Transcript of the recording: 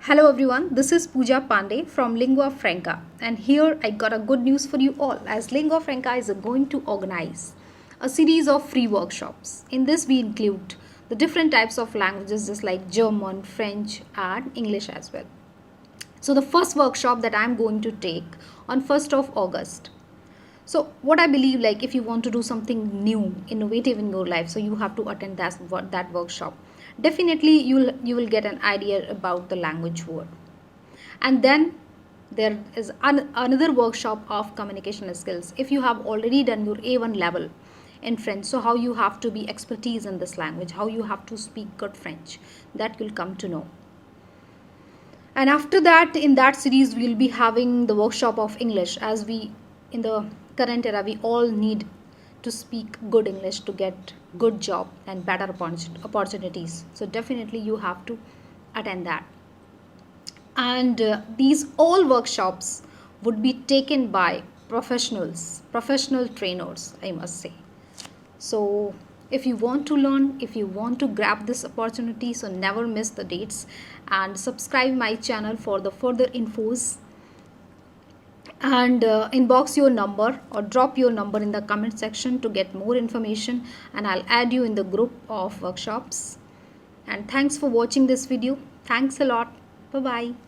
Hello everyone, this is Pooja Pandey from Lingua Franca, and here I got a good news for you all as Lingua Franca is going to organize a series of free workshops. In this we include the different types of languages just like German, French and English as well. So the first workshop that I'm going to take on 1st of August. So what I believe, like if you want to do something new, innovative in your life, so you have to attend that workshop. Definitely you will get an idea about the language word. And then there is another workshop of communication skills. If you have already done your A1 level in French, so how you have to be expertise in this language, how you have to speak good French, that you'll come to know. And after that, in that series we'll be having the workshop of English, as we in the current era we all need to speak good English to get good job and better opportunities. So definitely you have to attend that. And these all workshops would be taken by professional trainers, I must say. So if you want to learn, if you want to grab this opportunity, so never miss the dates and subscribe my channel for the further infos, and inbox your number or drop your number in the comment section to get more information, and I'll add you in the group of workshops. And thanks for watching this video. Thanks a lot. Bye bye.